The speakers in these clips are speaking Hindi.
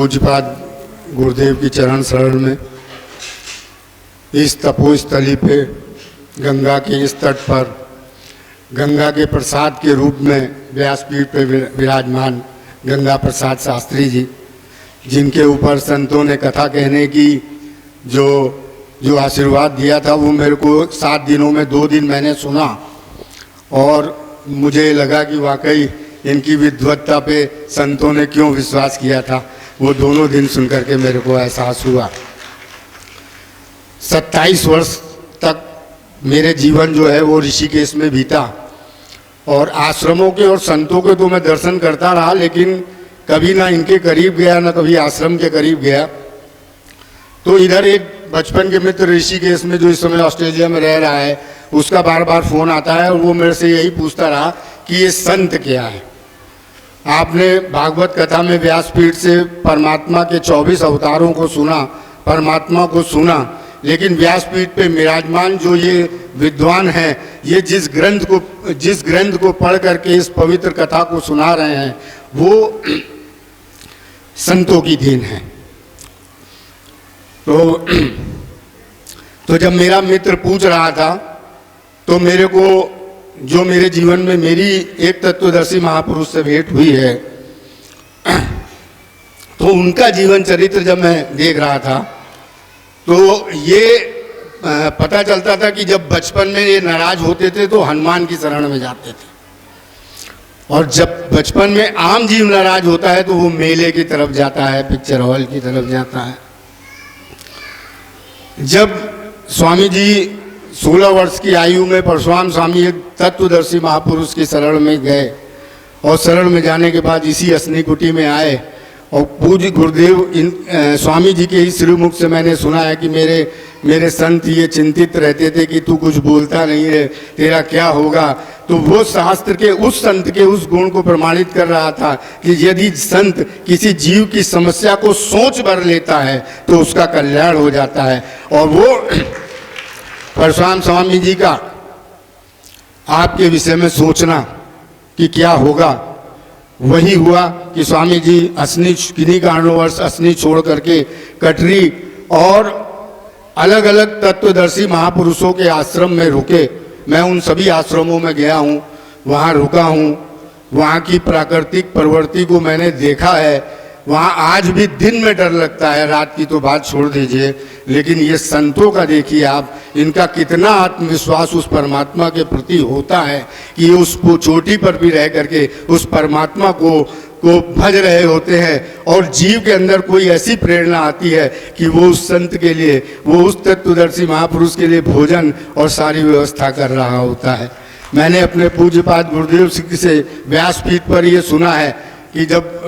पूज्यपाद गुरुदेव की चरण शरण में इस तपोस्थली पे गंगा के इस तट पर गंगा के प्रसाद के रूप में व्यासपीठ पे विराजमान गंगा प्रसाद शास्त्री जी, जिनके ऊपर संतों ने कथा कहने की जो आशीर्वाद दिया था, वो मेरे को 7 दिनों में 2 दिन मैंने सुना और मुझे लगा कि वाकई इनकी विद्वत्ता पे संतों ने क्यों विश्वास किया था। वो दोनों दिन सुनकर के मेरे को एहसास हुआ। 27 वर्ष तक मेरे जीवन जो है वो ऋषिकेश में बीता और आश्रमों के और संतों के तो मैं दर्शन करता रहा, लेकिन कभी ना इनके करीब गया ना कभी आश्रम के करीब गया। तो इधर एक बचपन के मित्र ऋषिकेश में, जो इस समय ऑस्ट्रेलिया में रह रहा है, उसका बार बार फोन आता है और वो मेरे से यही पूछता रहा कि ये संत क्या है। आपने भागवत कथा में व्यासपीठ से परमात्मा के 24 अवतारों को सुना, परमात्मा को सुना, लेकिन व्यासपीठ पे विराजमान जो ये विद्वान हैं, ये जिस ग्रंथ को पढ़ करके इस पवित्र कथा को सुना रहे हैं, वो संतों की देन है। तो जब मेरा मित्र पूछ रहा था तो मेरे को, जो मेरे जीवन में मेरी एक तत्वदर्शी महापुरुष से भेंट हुई है, तो उनका जीवन चरित्र जब मैं देख रहा था तो ये पता चलता था कि जब बचपन में ये नाराज होते थे तो हनुमान की शरण में जाते थे, और जब बचपन में आम जीव नाराज होता है तो वो मेले की तरफ जाता है, पिक्चर हॉल की तरफ जाता है। जब स्वामी जी 16 वर्ष की आयु में परशुराम स्वामी एक तत्वदर्शी महापुरुष की शरण में गए और शरण में जाने के बाद इसी असनी कुटी में आए और पूज्य गुरुदेव स्वामी जी के ही श्रीमुख से मैंने सुना है कि मेरे संत ये चिंतित रहते थे कि तू कुछ बोलता नहीं है, तेरा क्या होगा। तो वो शास्त्र के उस संत के उस गुण को प्रमाणित कर रहा था कि यदि संत किसी जीव की समस्या को सोच भर लेता है तो उसका कल्याण हो जाता है। और वो परशुराम स्वामी जी का आपके विषय में सोचना कि क्या होगा, वही हुआ कि स्वामी जी असनी किन्हीं कारणवश असनी छोड़ करके कटरी और अलग अलग तत्वदर्शी महापुरुषों के आश्रम में रुके। मैं उन सभी आश्रमों में गया हूँ, वहाँ रुका हूँ, वहाँ की प्राकृतिक प्रवृत्ति को मैंने देखा है। वहाँ आज भी दिन में डर लगता है, रात की तो बात छोड़ दीजिए, लेकिन ये संतों का देखिए आप, इनका कितना आत्मविश्वास उस परमात्मा के प्रति होता है कि ये उस चोटी पर भी रह करके उस परमात्मा को भज रहे होते हैं और जीव के अंदर कोई ऐसी प्रेरणा आती है कि वो उस संत के लिए, वो उस तत्वदर्शी महापुरुष के लिए भोजन और सारी व्यवस्था कर रहा होता है। मैंने अपने पूज्यपाद गुरुदेव से व्यासपीठ पर ये सुना है कि जब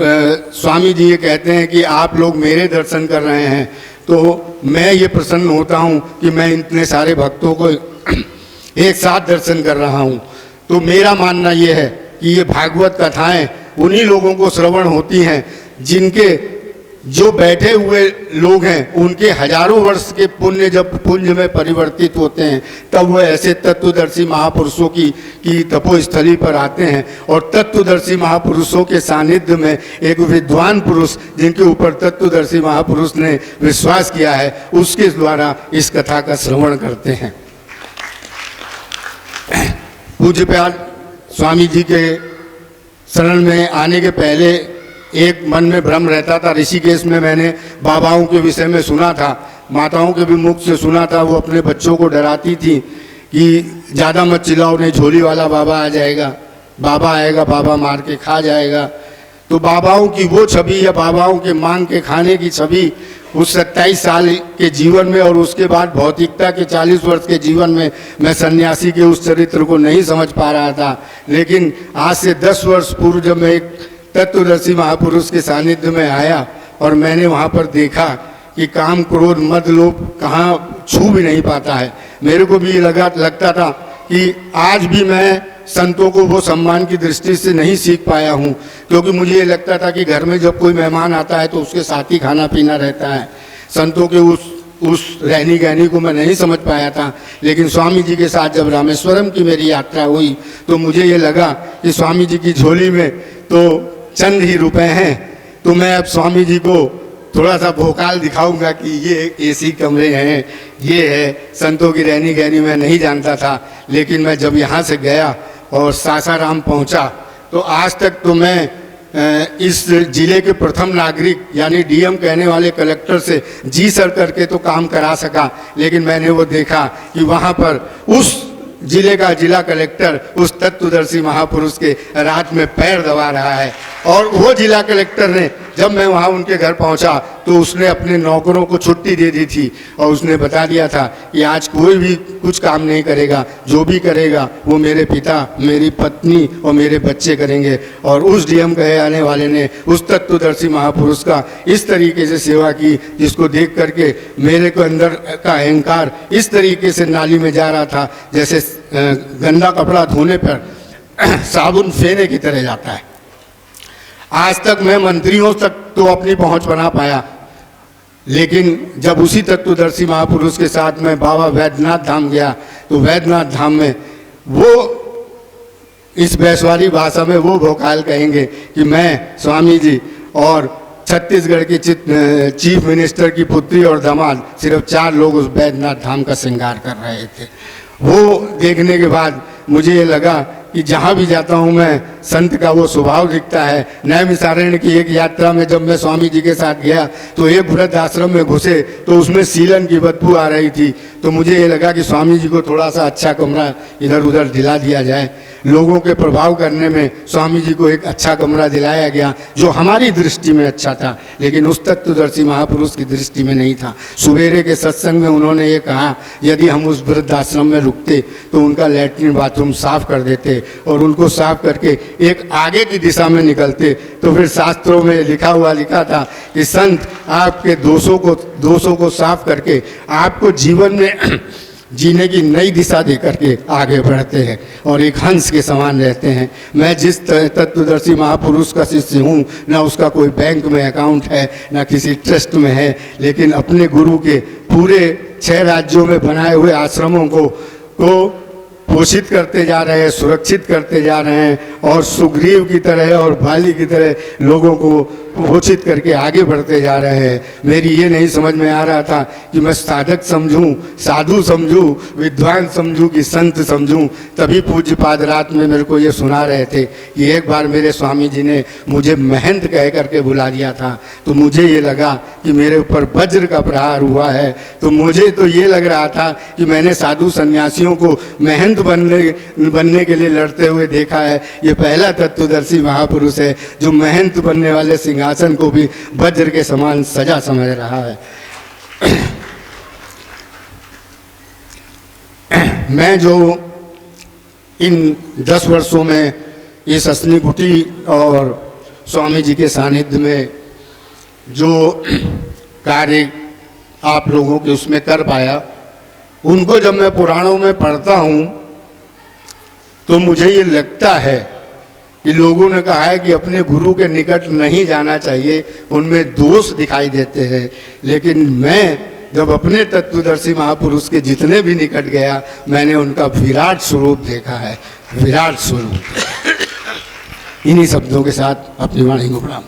स्वामी जी ये कहते हैं कि आप लोग मेरे दर्शन कर रहे हैं, तो मैं ये प्रसन्न होता हूँ कि मैं इतने सारे भक्तों को एक साथ दर्शन कर रहा हूँ। तो मेरा मानना ये है कि ये भागवत कथाएं उन्हीं लोगों को श्रवण होती हैं जिनके, जो बैठे हुए लोग हैं उनके हजारों वर्ष के पुण्य जब पुण्य में परिवर्तित होते हैं, तब वह ऐसे तत्वदर्शी महापुरुषों की तपोस्थली पर आते हैं और तत्वदर्शी महापुरुषों के सानिध्य में एक विद्वान पुरुष, जिनके ऊपर तत्वदर्शी महापुरुष ने विश्वास किया है, उसके द्वारा इस कथा का श्रवण करते हैं। पूज्यपाद स्वामी जी के शरण में आने के पहले एक मन में भ्रम रहता था। ऋषिकेश में मैंने बाबाओं के विषय में सुना था, माताओं के भी मुख से सुना था, वो अपने बच्चों को डराती थी कि ज़्यादा मत चिल्लाओ, नहीं झोली वाला बाबा आ जाएगा, बाबा आएगा, बाबा मार के खा जाएगा। तो बाबाओं की वो छवि या बाबाओं के मांग के खाने की छवि उस 27 साल के जीवन में और उसके बाद भौतिकता के 40 वर्ष के जीवन में मैं सन्यासी के उस चरित्र को नहीं समझ पा रहा था। लेकिन आज से 10 वर्ष पूर्व जब मैं एक तत्वदर्शी महापुरुष के सानिध्य में आया और मैंने वहाँ पर देखा कि काम क्रोध मद लोभ कहाँ छू भी नहीं पाता है, मेरे को भी लगता था कि आज भी मैं संतों को वो सम्मान की दृष्टि से नहीं सीख पाया हूँ, क्योंकि मुझे ये लगता था कि घर में जब कोई मेहमान आता है तो उसके साथ ही खाना पीना रहता है। संतों के उस रहनी गहनी को मैं नहीं समझ पाया था। लेकिन स्वामी जी के साथ जब रामेश्वरम की मेरी यात्रा हुई तो मुझे ये लगा कि स्वामी जी की झोली में तो चंद ही रुपए हैं, तो मैं अब स्वामी जी को थोड़ा सा भोकाल दिखाऊंगा कि ये एसी कमरे हैं, ये है संतों की रहनी गहनी। मैं नहीं जानता था, लेकिन मैं जब यहाँ से गया और सासाराम पहुँचा तो आज तक तो मैं इस जिले के प्रथम नागरिक यानी डीएम कहने वाले कलेक्टर से जी सर करके तो काम करा सका, लेकिन मैंने वो देखा कि वहाँ पर उस जिले का जिला कलेक्टर उस तत्वदर्शी महापुरुष के रात में पैर दबा रहा है। और वो जिला कलेक्टर ने, जब मैं वहाँ उनके घर पहुँचा तो उसने अपने नौकरों को छुट्टी दे दी थी और उसने बता दिया था कि आज कोई भी कुछ काम नहीं करेगा, जो भी करेगा वो मेरे पिता, मेरी पत्नी और मेरे बच्चे करेंगे। और उस डीएम कहे आने वाले ने उस तत्वदर्शी महापुरुष का इस तरीके से सेवा की, जिसको देख करके मेरे को अंदर का अहंकार इस तरीके से नाली में जा रहा था जैसे गंदा कपड़ा धोने पर साबुन फेने की तरह जाता है। आज तक मैं मंत्रियों तक तो अपनी पहुंच बना पाया, लेकिन जब उसी तत्वदर्शी महापुरुष के साथ मैं बाबा वैद्यनाथ धाम गया तो वैद्यनाथ धाम में वो इस बैसवारी भाषा में वो भोकाल कहेंगे कि मैं स्वामी जी और छत्तीसगढ़ की चीफ मिनिस्टर की पुत्री और दामाद सिर्फ 4 लोग उस बैद्यनाथ धाम का श्रृंगार कर रहे थे। वो देखने के बाद मुझे ये लगा कि जहाँ भी जाता हूँ मैं संत का वो स्वभाव दिखता है। नैमिषारण्य की एक यात्रा में जब मैं स्वामी जी के साथ गया तो एक वृद्ध आश्रम में घुसे तो उसमें सीलन की बदबू आ रही थी, तो मुझे ये लगा कि स्वामी जी को थोड़ा सा अच्छा कमरा इधर उधर दिला दिया जाए। लोगों के प्रभाव करने में स्वामी जी को एक अच्छा कमरा दिलाया गया जो हमारी दृष्टि में अच्छा था, लेकिन उस तत्वदर्शी महापुरुष की दृष्टि में नहीं था। सुबेरे के सत्संग में उन्होंने ये कहा यदि हम उस वृद्धाश्रम में रुकते तो उनका लैट्रिन बाथरूम साफ कर देते और उनको साफ करके एक आगे की दिशा में निकलते तो फिर शास्त्रों में लिखा था कि संत आपके दोषों को साफ करके आपको जीवन में जीने की नई दिशा दे करके आगे बढ़ते हैं और एक हंस के समान रहते हैं। मैं जिस तत्वदर्शी महापुरुष का शिष्य हूँ, ना उसका कोई बैंक में अकाउंट है, ना किसी ट्रस्ट में है, लेकिन अपने गुरु के पूरे 6 राज्यों में बनाए हुए आश्रमों को पोषित करते जा रहे हैं, सुरक्षित करते जा रहे हैं और सुग्रीव की तरह और बाली की तरह लोगों को पोषित करके आगे बढ़ते जा रहे हैं। मेरी ये नहीं समझ में आ रहा था कि मैं साधक समझूं, साधु समझूं, विद्वान समझूं कि संत समझूं। तभी पूज्यपाद रात में मेरे को ये सुना रहे थे कि एक बार मेरे स्वामी जी ने मुझे महंत कह करके बुला दिया था, तो मुझे ये लगा कि मेरे ऊपर वज्र का प्रहार हुआ है। तो मुझे तो ये लग रहा था कि मैंने साधु सन्यासियों को महंत बनने के लिए लड़ते हुए देखा है। ये पहला तत्वदर्शी महापुरुष है जो महंत बनने वाले सिंहासन को भी वज्र के समान सजा समझ रहा है। मैं जो इन 10 वर्षों में इस असनी कुटी और स्वामी जी के सानिध्य में जो कार्य आप लोगों के उसमें कर पाया, उनको जब मैं पुराणों में पढ़ता हूँ तो मुझे ये लगता है कि लोगों ने कहा है कि अपने गुरु के निकट नहीं जाना चाहिए, उनमें दोष दिखाई देते हैं। लेकिन मैं जब अपने तत्वदर्शी महापुरुष के जितने भी निकट गया, मैंने उनका विराट स्वरूप देखा है, विराट स्वरूप। इन्हीं शब्दों के साथ अपनी वाणी को प्रणाम।